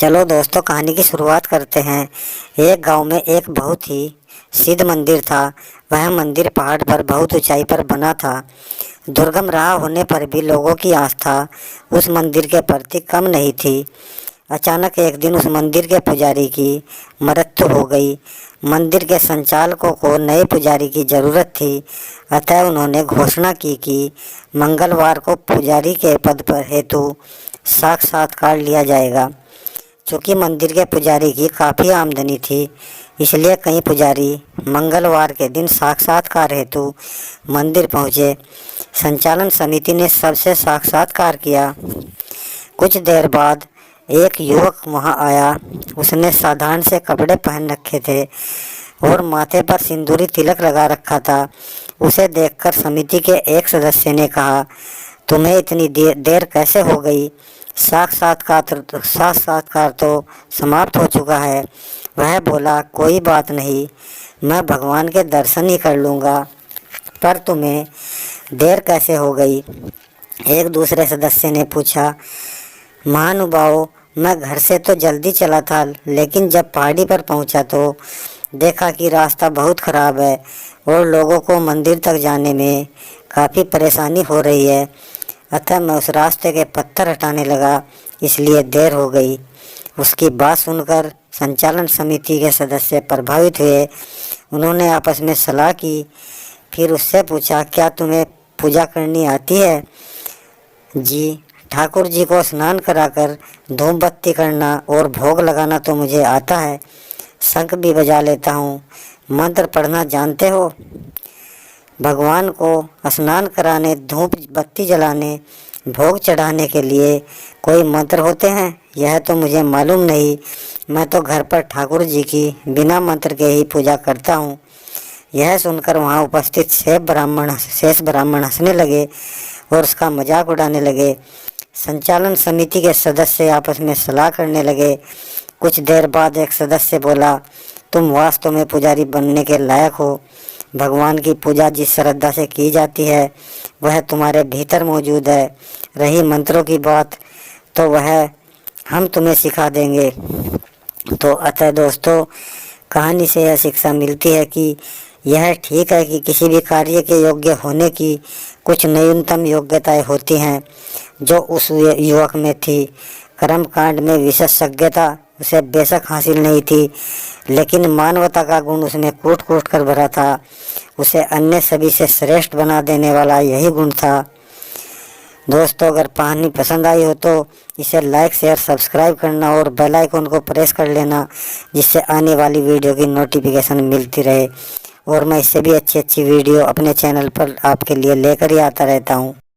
चलो दोस्तों, कहानी की शुरुआत करते हैं। एक गांव में एक बहुत ही सिद्ध मंदिर था। वह मंदिर पहाड़ पर बहुत ऊंचाई पर बना था। दुर्गम राह होने पर भी लोगों की आस्था उस मंदिर के प्रति कम नहीं थी। अचानक एक दिन उस मंदिर के पुजारी की मृत्यु हो गई। मंदिर के संचालकों को नए पुजारी की ज़रूरत थी, अतः उन्होंने घोषणा की कि मंगलवार को पुजारी के पद पर हेतु साक्षात्कार लिया जाएगा। चूँकि मंदिर के पुजारी की काफ़ी आमदनी थी, इसलिए कई पुजारी मंगलवार के दिन साक्षात्कार हेतु मंदिर पहुँचे। संचालन समिति ने सबसे साक्षात्कार किया। कुछ देर बाद एक युवक वहां आया। उसने साधारण से कपड़े पहन रखे थे और माथे पर सिंदूरी तिलक लगा रखा था। उसे देखकर समिति के एक सदस्य ने कहा, तुम्हें इतनी देर कैसे हो गई? साक्षात्कार तो समाप्त हो चुका है। वह बोला, कोई बात नहीं, मैं भगवान के दर्शन ही कर लूँगा। पर तुम्हें देर कैसे हो गई? एक दूसरे सदस्य ने पूछा। महानुभाव, मैं घर से तो जल्दी चला था, लेकिन जब पहाड़ी पर पहुंचा तो देखा कि रास्ता बहुत ख़राब है और लोगों को मंदिर तक जाने में काफ़ी परेशानी हो रही है। अतः मैं उस रास्ते के पत्थर हटाने लगा, इसलिए देर हो गई। उसकी बात सुनकर संचालन समिति के सदस्य प्रभावित हुए। उन्होंने आपस में सलाह की। फिर उससे पूछा, क्या तुम्हें पूजा करनी आती है? जी, ठाकुर जी को स्नान कराकर धूप बत्ती करना और भोग लगाना तो मुझे आता है। शंख भी बजा लेता हूँ। मंत्र पढ़ना जानते हो? भगवान को स्नान कराने, धूप बत्ती जलाने, भोग चढ़ाने के लिए कोई मंत्र होते हैं? यह तो मुझे मालूम नहीं। मैं तो घर पर ठाकुर जी की बिना मंत्र के ही पूजा करता हूँ। यह सुनकर वहाँ उपस्थित शेष ब्राह्मण हंसने लगे और उसका मजाक उड़ाने लगे। संचालन समिति के सदस्य आपस में सलाह करने लगे। कुछ देर बाद एक सदस्य बोला, तुम वास्तव में पुजारी बनने के लायक हो। भगवान की पूजा जिस श्रद्धा से की जाती है वह तुम्हारे भीतर मौजूद है। रही मंत्रों की बात, तो वह हम तुम्हें सिखा देंगे। तो अतः दोस्तों, कहानी से यह शिक्षा मिलती है कि यह ठीक है कि किसी भी कार्य के योग्य होने की कुछ न्यूनतम योग्यताएं होती हैं, जो उस युवक में थी। कर्म कांड में विशेषज्ञता उसे बेशक हासिल नहीं थी, लेकिन मानवता का गुण उसमें कूट कूट कर भरा था। उसे अन्य सभी से श्रेष्ठ बना देने वाला यही गुण था। दोस्तों, अगर कहानी पसंद आई हो तो इसे लाइक, शेयर, सब्सक्राइब करना और बेल आइकन को प्रेस कर लेना, जिससे आने वाली वीडियो की नोटिफिकेशन मिलती रहे। और मैं इससे भी अच्छी वीडियो अपने चैनल पर आपके लिए लेकर ही आता रहता हूँ।